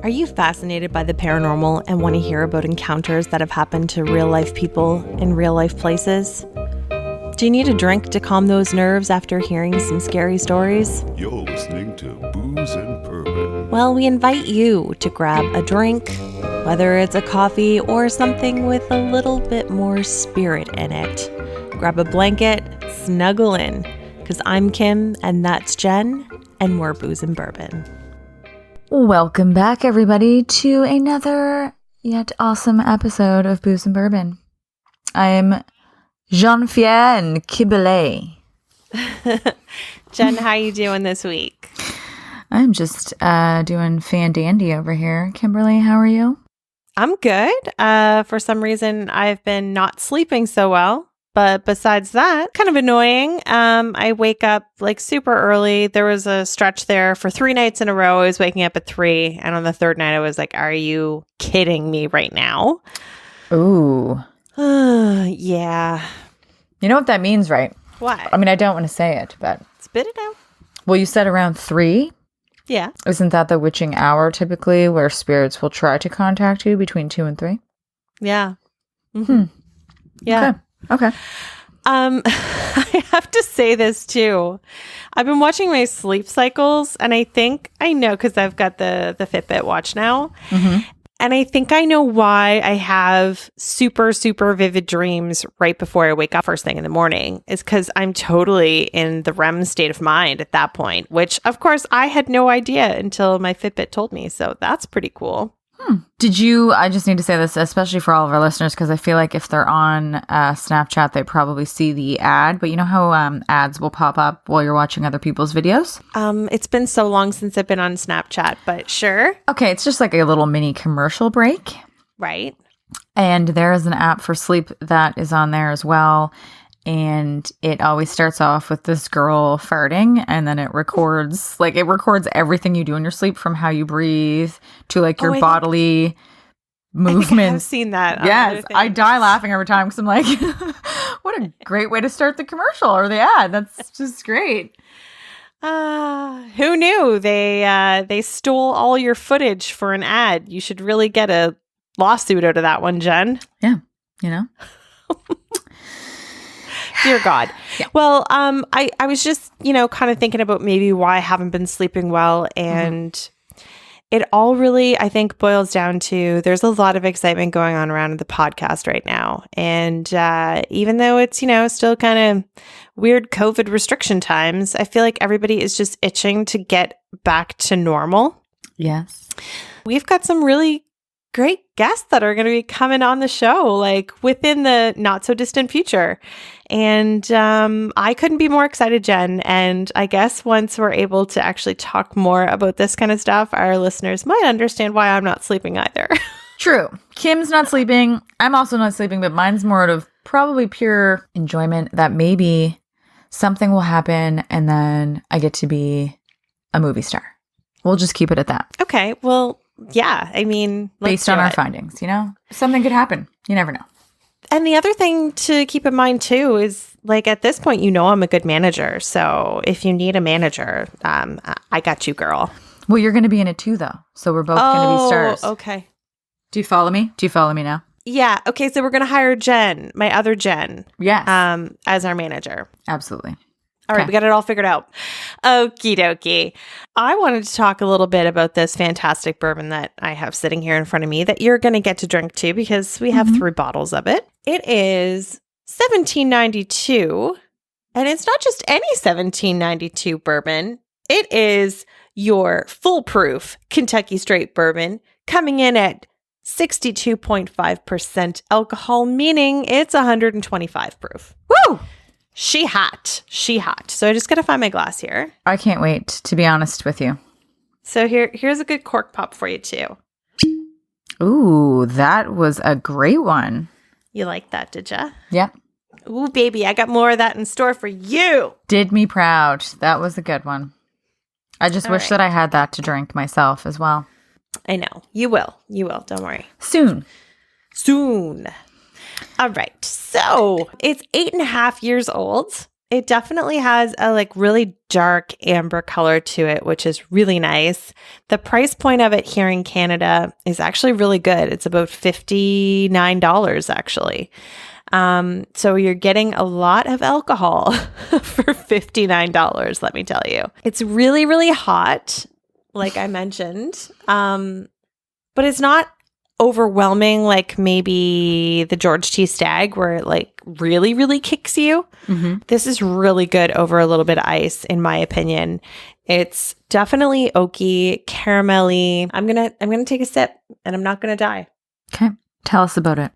Are you fascinated by the paranormal and want to hear about encounters that have happened to real-life people in real-life places? Do you need a drink to calm those nerves after hearing some scary stories? You're listening to Booze and Bourbon. Well, we invite you to grab a drink, whether it's a coffee or something with a little bit more spirit in it. Grab a blanket, snuggle in, because I'm Kim and that's Jen, and we're Booze and Bourbon. Welcome back, everybody, to another yet awesome episode of Booze and Bourbon. I'm Jean-Pierre and Kibele. Jen, how you doing this week? I'm just doing fan-dandy over here. Kimberly, how are you? I'm good. For some reason, I've been not sleeping so well. But besides that, kind of annoying. I wake up like super early. There was a stretch there for 3 nights in a row. I was waking up at 3. And on the third night, I was like, are you kidding me right now? Ooh. Yeah. You know what that means, right? What? I mean, I don't want to say it, but... Spit it out. Well, you said around 3? Yeah. Isn't that the witching hour typically where spirits will try to contact you between 2 and 3? Yeah. Mm-hmm. Yeah. Okay. I have to say this too. I've been watching my sleep cycles, and I think I know because I've got the Fitbit watch now. Mm-hmm. And I think I know why I have super, super vivid dreams right before I wake up first thing in the morning is because I'm totally in the REM state of mind at that point, which of course I had no idea until my Fitbit told me. So that's pretty cool. I just need to say this, especially for all of our listeners, because I feel like if they're on Snapchat, they probably see the ad. But you know how ads will pop up while you're watching other people's videos? It's been so long since I've been on Snapchat, but sure. Okay, it's just like a little mini commercial break. Right. And there is an app for sleep that is on there as well. And it always starts off with this girl farting, and then it records everything you do in your sleep, from how you breathe to like your bodily movements. I've seen that. Yes, I die laughing every time because I'm like, what a great way to start the commercial or the ad. That's just great. Who knew? They stole all your footage for an ad. You should really get a lawsuit out of that one, Jen. Yeah, you know. Dear God. Yeah. Well, I was just, kind of thinking about maybe why I haven't been sleeping well. And it all really, I think, boils down to there's a lot of excitement going on around the podcast right now. And even though it's, still kind of weird COVID restriction times, I feel like everybody is just itching to get back to normal. Yes. We've got some really great guests that are going to be coming on the show, like within the not so distant future. And I couldn't be more excited, Jen. And I guess once we're able to actually talk more about this kind of stuff, our listeners might understand why I'm not sleeping either. True. Kim's not sleeping. I'm also not sleeping, but mine's more out of probably pure enjoyment that maybe something will happen and then I get to be a movie star. We'll just keep it at that. Okay. Well, yeah. I mean, based on our findings, something could happen. You never know. And the other thing to keep in mind too is, like, at this point, I'm a good manager. So if you need a manager, I got you, girl. Well, you're going to be in it too, though. So we're both going to be stars. Okay. Do you follow me? Do you follow me now? Yeah. Okay. So we're going to hire Jen, my other Jen. Yes. As our manager. Absolutely. All right, we got it all figured out. Okie dokie. I wanted to talk a little bit about this fantastic bourbon that I have sitting here in front of me that you're going to get to drink too, because we have 3 bottles of it. It is 1792, and it's not just any 1792 bourbon. It is your foolproof Kentucky Straight Bourbon, coming in at 62.5% alcohol, meaning it's 125 proof. Woo! She hot. So I just got to find my glass here. I can't wait, to be honest with you. So here's a good cork pop for you too. Ooh, that was a great one. You like that, did ya? Yep. Ooh, baby, I got more of that in store for you. Did me proud. That was a good one. I just wish that I had that to drink myself as well. I know. You will. Don't worry. Soon. All right. So it's 8.5 years old. It definitely has a like really dark amber color to it, which is really nice. The price point of it here in Canada is actually really good. It's about $59 actually. So you're getting a lot of alcohol for $59, let me tell you. It's really, really hot, like I mentioned. But it's not overwhelming like maybe the George T. Stag where it like really, really kicks you. Mm-hmm. This is really good over a little bit of ice, in my opinion. It's definitely oaky, caramelly. I'm gonna take a sip and I'm not gonna die. Okay. Tell us about it.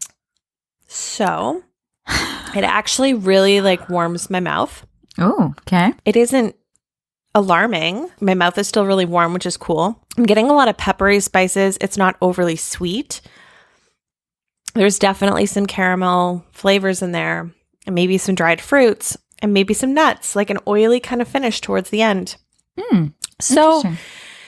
So it actually really like warms my mouth. Oh, okay. It isn't alarming. My mouth is still really warm, which is cool. I'm getting a lot of peppery spices. It's not overly sweet. There's definitely some caramel flavors in there, and maybe some dried fruits, and maybe some nuts, like an oily kind of finish towards the end. So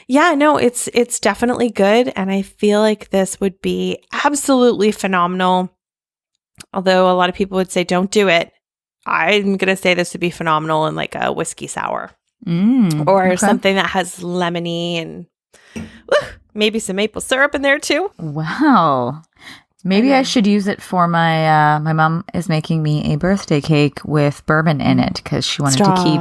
yeah, no, it's definitely good. And I feel like this would be absolutely phenomenal. Although a lot of people would say, don't do it. I'm going to say this would be phenomenal in like a whiskey sour. Or something that has lemony and maybe some maple syrup in there too. Wow. Maybe I should use it for my mom is making me a birthday cake with bourbon in it because she wanted to keep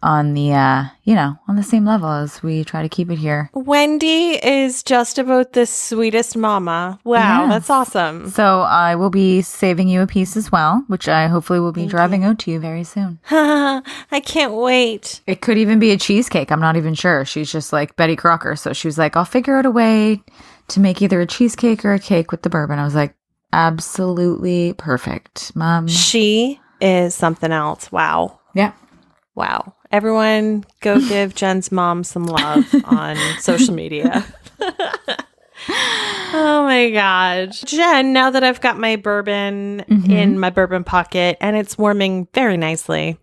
on the, on the same level as we try to keep it here. Wendy is just about the sweetest mama. Wow, yes. That's awesome. So I will be saving you a piece as well, which I hopefully will be driving out to you very soon. I can't wait. It could even be a cheesecake. I'm not even sure. She's just like Betty Crocker. So she was like, I'll figure out a way to make either a cheesecake or a cake with the bourbon. I was like, absolutely perfect, Mom. She is something else. Wow. Yeah. Wow. Everyone go give Jen's mom some love on social media. Oh my God. Jen, now that I've got my bourbon in my bourbon pocket and it's warming very nicely,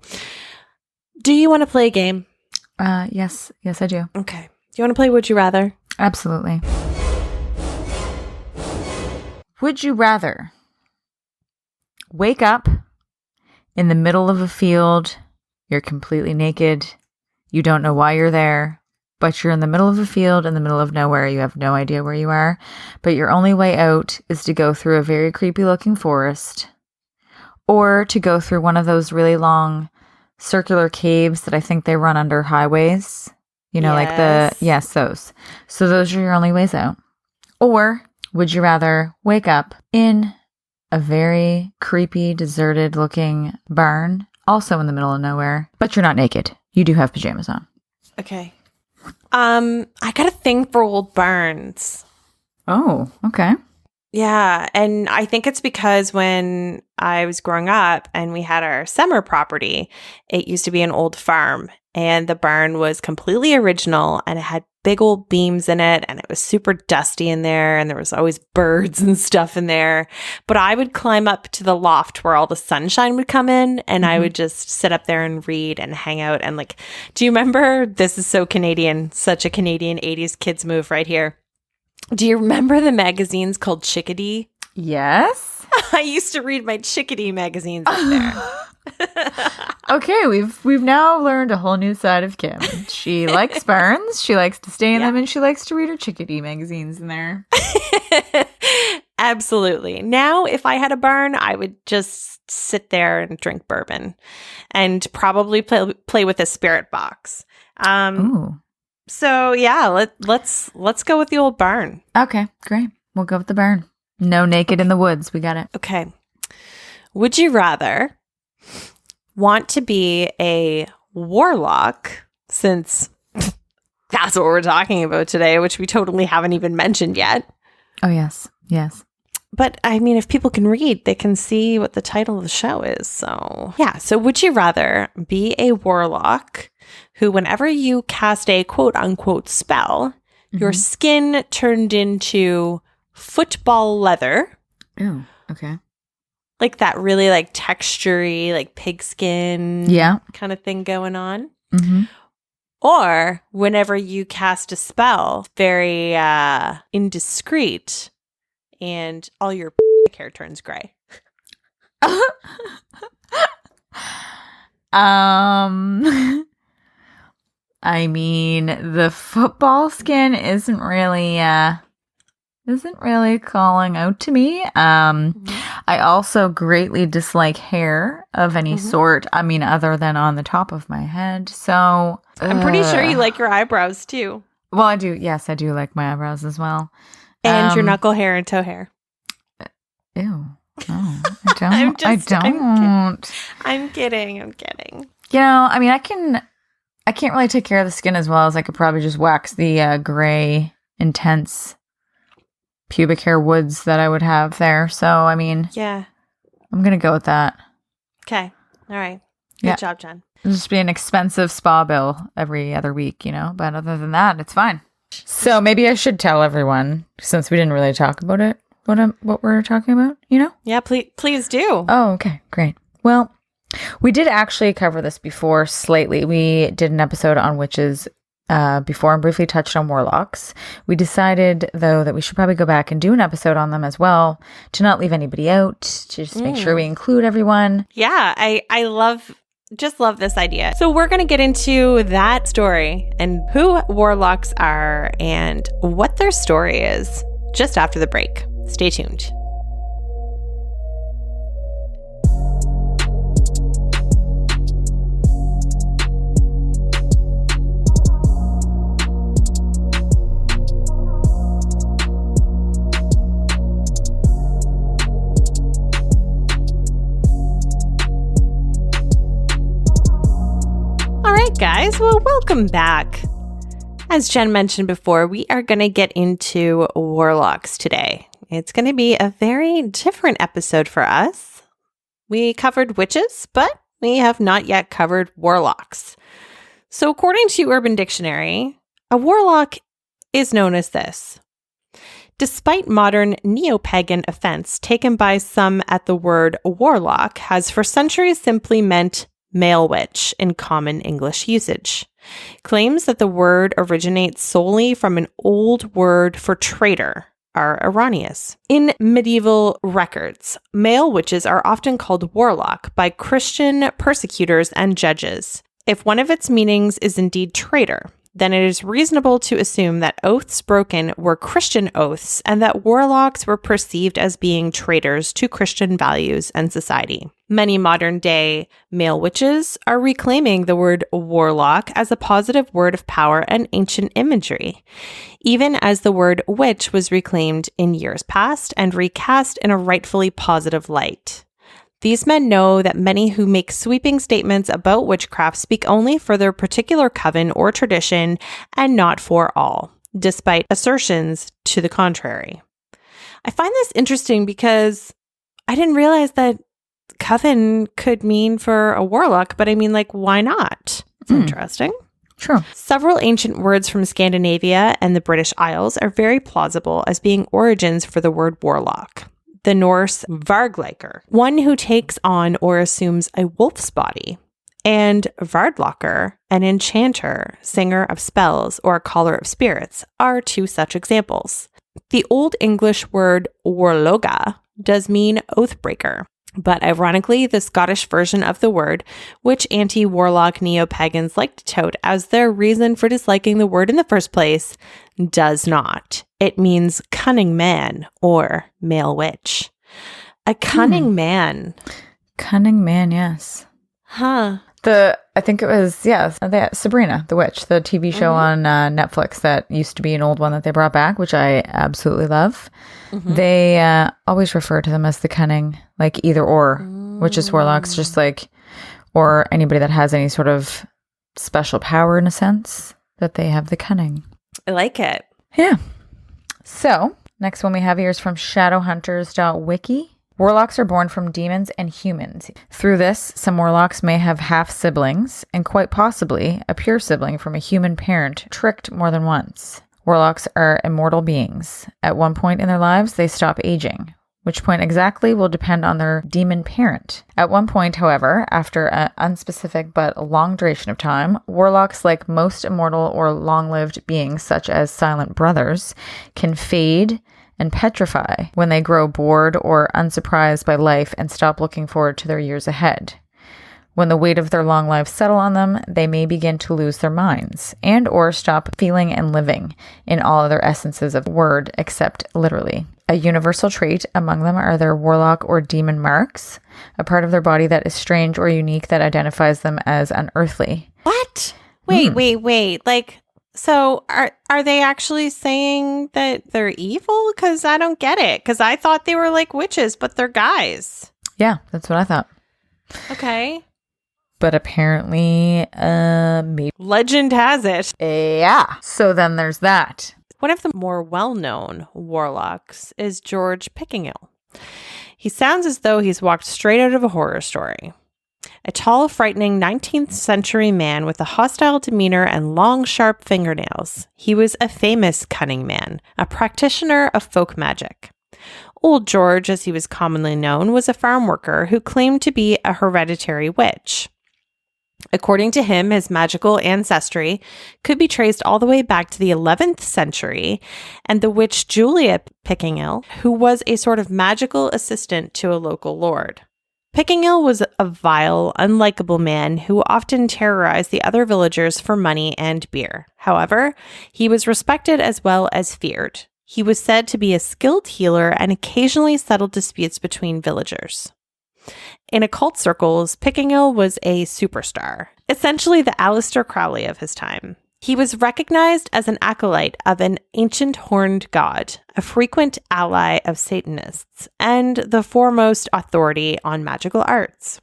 do you want to play a game? Yes. Yes, I do. Okay. Do you want to play Would You Rather? Absolutely. Would you rather wake up in the middle of a field? You're completely naked. You don't know why you're there, but you're in the middle of a field in the middle of nowhere. You have no idea where you are, but your only way out is to go through a very creepy looking forest or to go through one of those really long circular caves that I think they run under highways. Yes. Those. So those are your only ways out. Or would you rather wake up in a very creepy, deserted looking barn, also in the middle of nowhere, but you're not naked. You do have pajamas on. Okay. I got a thing for old barns. Oh, okay. Yeah, and I think it's because when I was growing up and we had our summer property, it used to be an old farm and the barn was completely original and it had big old beams in it and it was super dusty in there and there was always birds and stuff in there. But I would climb up to the loft where all the sunshine would come in and I would just sit up there and read and hang out and like, do you remember, this is so Canadian, such a Canadian 80s kids move right here. Do you remember the magazines called Chickadee? Yes. I used to read my Chickadee magazines up there. Okay, we've now learned a whole new side of Kim. She likes barns, she likes to stay in them, and she likes to read her Chickadee magazines in there. Absolutely. Now, if I had a barn, I would just sit there and drink bourbon and probably play with a spirit box. Ooh. So yeah, let's go with the old barn. Okay, great. We'll go with the barn. No naked in the woods. We got it. Okay. Would you rather want to be a warlock, since that's what we're talking about today, which we totally haven't even mentioned yet? Oh, yes. Yes. But I mean, if people can read, they can see what the title of the show is. So yeah. So would you rather be a warlock who, whenever you cast a quote unquote spell, your skin turned into football leather? Oh, okay. Like that really like textury, like pigskin kind of thing going on? Mm-hmm. Or whenever you cast a spell, very indiscreet, and all your hair turns gray. I mean, the football skin isn't really calling out to me. I also greatly dislike hair of any sort. I mean, other than on the top of my head. So I'm pretty sure you like your eyebrows too. Well, I do. Yes, I do like my eyebrows as well. And your knuckle hair and toe hair. Ew. No, I don't. I'm kidding. You know, I mean, I can't really take care of the skin as well as I could probably just wax the gray, intense pubic hair woods that I would have there. So, I mean, yeah, I'm going to go with that. Okay. All right. Good job, Jen. It'll just be an expensive spa bill every other week, you know, but other than that, it's fine. So maybe I should tell everyone, since we didn't really talk about it, what we're talking about, you know? Yeah, please do. Oh, okay. Great. Well, we did actually cover this before slightly. We did an episode on witches before and briefly touched on warlocks. We decided, though, that we should probably go back and do an episode on them as well to not leave anybody out, to just make sure we include everyone. Yeah, I love this idea. So we're going to get into that story and who warlocks are and what their story is just after the break. Stay tuned. All right, guys. Well, welcome back. As Jen mentioned before, we are going to get into warlocks today. It's going to be a very different episode for us. We covered witches, but we have not yet covered warlocks. So according to Urban Dictionary, a warlock is known as this. Despite modern neo-pagan offense taken by some at the word warlock has for centuries simply meant male witch in common English usage. Claims that the word originates solely from an old word for traitor are erroneous. In medieval records, male witches are often called warlock by Christian persecutors and judges. If one of its meanings is indeed traitor, then it is reasonable to assume that oaths broken were Christian oaths and that warlocks were perceived as being traitors to Christian values and society. Many modern-day male witches are reclaiming the word warlock as a positive word of power and ancient imagery, even as the word witch was reclaimed in years past and recast in a rightfully positive light. These men know that many who make sweeping statements about witchcraft speak only for their particular coven or tradition and not for all, despite assertions to the contrary. I find this interesting because I didn't realize that coven could mean for a warlock, but I mean, like, why not? It's interesting. True. Several ancient words from Scandinavia and the British Isles are very plausible as being origins for the word warlock. The Norse vargleikur, one who takes on or assumes a wolf's body, and vardlocker, an enchanter, singer of spells, or a caller of spirits, are two such examples. The Old English word warloga does mean oathbreaker, but ironically, the Scottish version of the word, which anti-warlock neo-pagans like to tout as their reason for disliking the word in the first place, does not. It means cunning man or male witch. A cunning man. Cunning man, yes. Huh. I think it was, Sabrina, the witch, the TV show on Netflix that used to be an old one that they brought back, which I absolutely love. They always refer to them as the cunning, like either or, witches, warlocks, just like, or anybody that has any sort of special power in a sense, that they have the cunning. I like it. Yeah. So, next one we have here is from shadowhunters.wiki. Warlocks are born from demons and humans. Through this, some warlocks may have half-siblings, and quite possibly a pure sibling from a human parent tricked more than once. Warlocks are immortal beings. At one point in their lives, they stop aging. Which point exactly will depend on their demon parent. At one point, however, after an unspecific but long duration of time, warlocks, like most immortal or long-lived beings such as silent brothers, can fade and petrify when they grow bored or unsurprised by life and stop looking forward to their years ahead. When the weight of their long lives settle on them, they may begin to lose their minds and or stop feeling and living in all other essences of the word except literally. A universal trait among them are their warlock or demon marks, a part of their body that is strange or unique that identifies them as unearthly. What? Wait. Like, so are they actually saying that they're evil? Because I don't get it. Because I thought they were like witches, but they're guys. Yeah, that's what I thought. Okay. But apparently, maybe. Legend has it. Yeah. So then there's that. One of the more well-known warlocks is George Pickingill. He sounds as though he's walked straight out of a horror story. A tall, frightening 19th century man with a hostile demeanor and long, sharp fingernails. He was a famous cunning man, a practitioner of folk magic. Old George, as he was commonly known, was a farm worker who claimed to be a hereditary witch. According to him, his magical ancestry could be traced all the way back to the 11th century, and the witch Julia Pickingill, who was a sort of magical assistant to a local lord. Pickingill was a vile, unlikable man who often terrorized the other villagers for money and beer. However, he was respected as well as feared. He was said to be a skilled healer and occasionally settled disputes between villagers. In occult circles, Pickingill was a superstar, essentially the Aleister Crowley of his time. He was recognized as an acolyte of an ancient horned god, a frequent ally of Satanists, and the foremost authority on magical arts.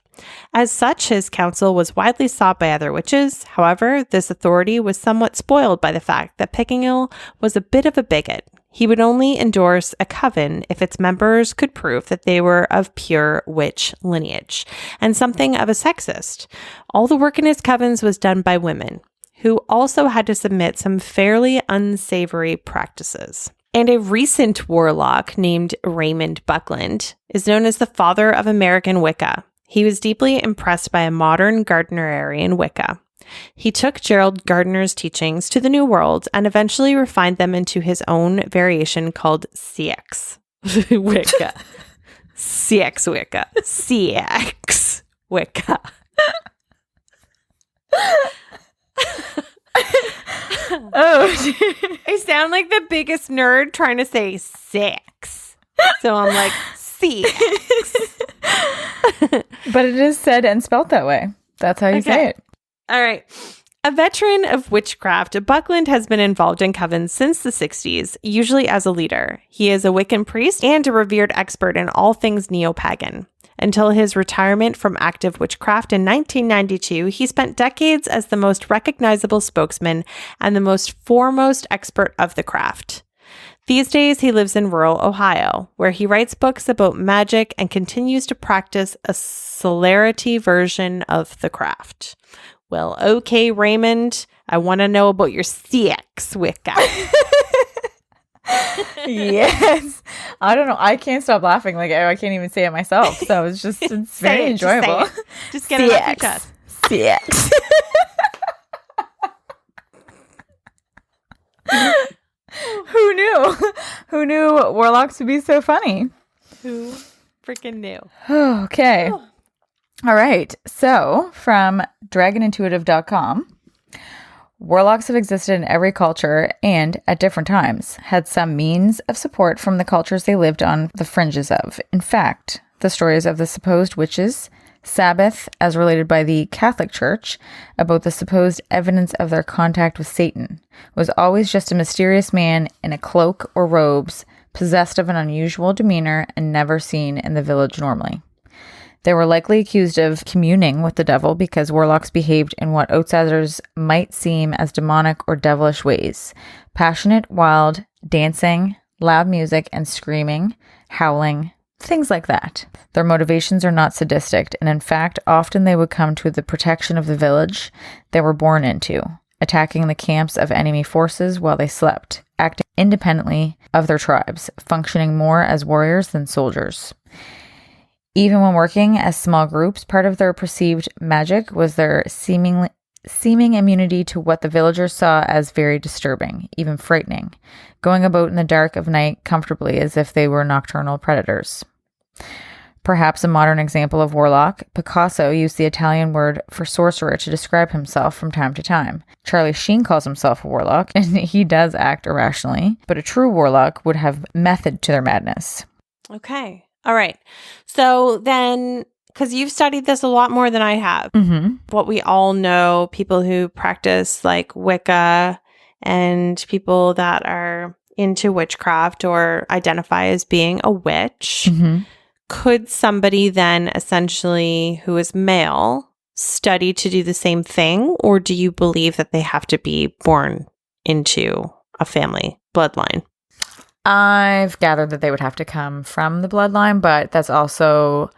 As such, his counsel was widely sought by other witches. However, this authority was somewhat spoiled by the fact that Pickingill was a bit of a bigot. He would only endorse a coven if its members could prove that they were of pure witch lineage, and something of a sexist. All the work in his covens was done by women, who also had to submit some fairly unsavory practices. And a recent warlock named Raymond Buckland is known as the father of American Wicca. He was deeply impressed by a modern Gardnerian Wicca. He took Gerald Gardner's teachings to the New World and eventually refined them into his own variation called CX Wicca. CX Wicca. CX Wicca. Oh, I sound like the biggest nerd trying to say six. So I'm like, CX. but it is said and spelled that way. That's how you say it. All right. A veteran of witchcraft, Buckland has been involved in covens since the 60s, usually as a leader. He is a Wiccan priest and a revered expert in all things neo-pagan. Until his retirement from active witchcraft in 1992, he spent decades as the most recognizable spokesman and the most foremost expert of the craft. These days, he lives in rural Ohio, where he writes books about magic and continues to practice a celerity version of the craft. Well, okay, Raymond, I want to know about your CX Wicca. Yes. I don't know. I can't stop laughing. Like, I can't even say it myself. So it's very enjoyable. Just get it off your chest. CX. Who knew? Who knew warlocks would be so funny? Who freaking knew? Okay. Oh. All right. So from dragonintuitive.com, warlocks have existed in every culture and at different times had some means of support from the cultures they lived on the fringes of. In fact, the stories of the supposed witches, Sabbath, as related by the Catholic Church, about the supposed evidence of their contact with Satan, was always just a mysterious man in a cloak or robes, possessed of an unusual demeanor and never seen in the village normally. They were likely accused of communing with the devil because warlocks behaved in what outsiders might seem as demonic or devilish ways. Passionate, wild, dancing, loud music and screaming, howling, things like that. Their motivations are not sadistic, and in fact, often they would come to the protection of the village they were born into, attacking the camps of enemy forces while they slept, acting independently of their tribes, functioning more as warriors than soldiers. Even when working as small groups, part of their perceived magic was their seeming immunity to what the villagers saw as very disturbing, even frightening, going about in the dark of night comfortably as if they were nocturnal predators. Perhaps a modern example of warlock, Picasso used the Italian word for sorcerer to describe himself from time to time. Charlie Sheen calls himself a warlock, and he does act irrationally, but a true warlock would have method to their madness. Okay. All right. So then, because you've studied this a lot more than I have, what we all know, people who practice like Wicca and people that are into witchcraft or identify as being a witch, could somebody then essentially who is male study to do the same thing? Or do you believe that they have to be born into a family bloodline? I've gathered that they would have to come from the bloodline, but that's also,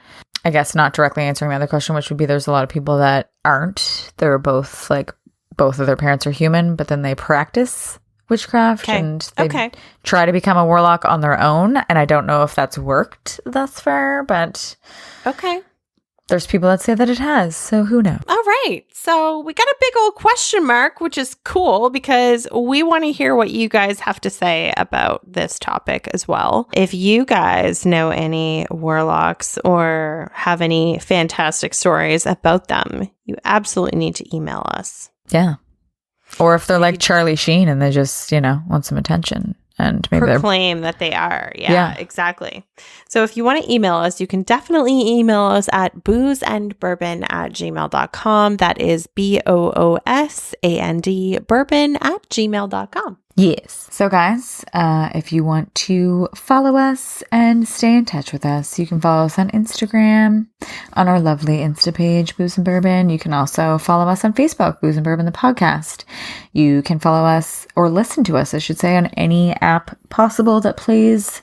I guess, not directly answering the other question, which would be there's a lot of people that aren't. They're both like, both of their parents are human, but then they practice witchcraft and they try to become a warlock on their own. And I don't know if that's worked thus far, but there's people that say that it has. So who knows? All right. So we got a big old question mark, which is cool because we want to hear what you guys have to say about this topic as well. If you guys know any warlocks or have any fantastic stories about them, you absolutely need to email us. Yeah. Or if they're like Charlie Sheen and they just, want some attention and maybe proclaim that they are. Yeah, exactly. So if you want to email us, you can definitely email us at boozeandbourbon@gmail.com. That is BOOSAND bourbon@gmail.com. Yes. So guys, if you want to follow us and stay in touch with us, you can follow us on Instagram on our lovely Insta page, Booze and Bourbon. You can also follow us on Facebook, Booze and Bourbon, the podcast. You can follow us or listen to us, I should say, on any app possible that plays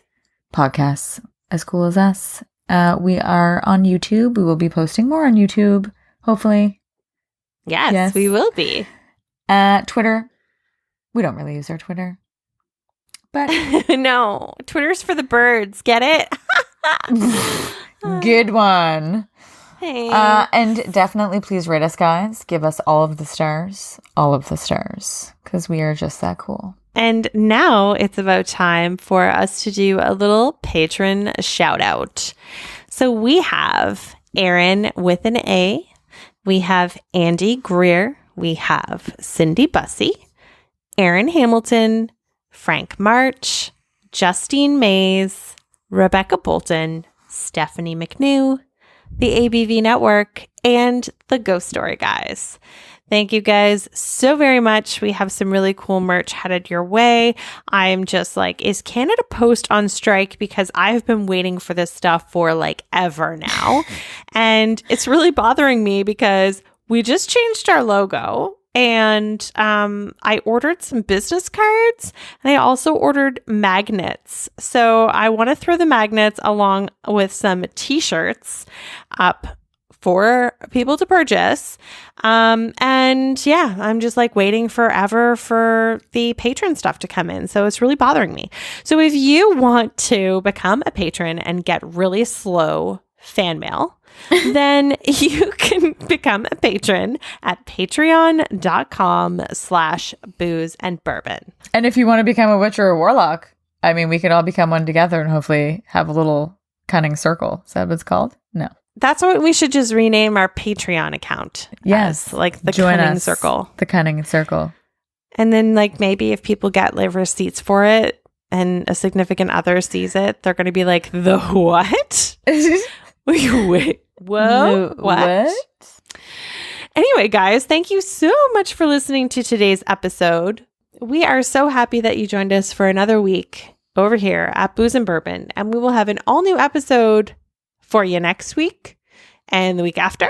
podcasts as cool as us. We are on YouTube. We will be posting more on YouTube, hopefully. Yes, we will be. Twitter. We don't really use our Twitter. But no, Twitter's for the birds. Get it? Good one. Hey. And definitely please rate us, guys. Give us all of the stars, because we are just that cool. And now it's about time for us to do a little patron shout out. So we have Aaron with an A. We have Andy Greer. We have Cindy Bussey, Aaron Hamilton, Frank March, Justine Mays, Rebecca Bolton, Stephanie McNew, the ABV Network, and the Ghost Story Guys. Thank you guys so very much. We have some really cool merch headed your way. I'm just like, is Canada Post on strike? Because I've been waiting for this stuff for like ever now. And it's really bothering me because we just changed our logo. And I ordered some business cards and I also ordered magnets. So I want to throw the magnets along with some t-shirts up for people to purchase. And yeah, I'm just like waiting forever for the patron stuff to come in. So it's really bothering me. So if you want to become a patron and get really slow fan mail, then you can become a patron at patreon.com/booze and bourbon. And if you want to become a witch or a warlock, I mean, we could all become one together and hopefully have a little cunning circle. Is that what it's called? No. That's what we should just rename our Patreon account. Yes. Like the Join cunning us, circle. The cunning circle. And then like maybe if people get live receipts for it and a significant other sees it, they're going to be like, the what? Wait, whoa, what? Anyway, guys, thank you so much for listening to today's episode. We are so happy that you joined us for another week over here at Booze and Bourbon, and we will have an all new episode for you next week and the week after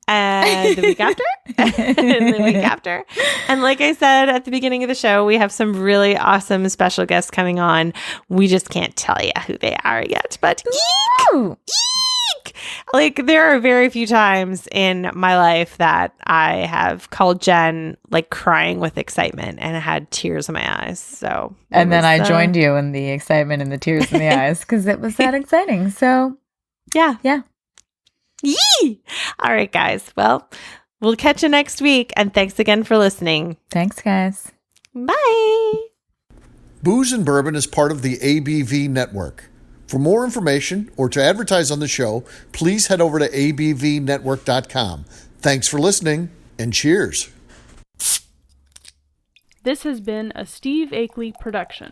and the week after and the week after. And like I said at the beginning of the show, we have some really awesome special guests coming on. We just can't tell you who they are yet, but eek! Like there are very few times in my life that I have called Jen like crying with excitement and I had tears in my eyes. So and then I joined you in the excitement and the tears in the eyes because it was that exciting. So yeah. Yee! All right, guys. Well, we'll catch you next week. And thanks again for listening. Thanks, guys. Bye. Booze and Bourbon is part of the ABV Network. For more information or to advertise on the show, please head over to abvnetwork.com. Thanks for listening, and cheers. This has been a Steve Akeley production.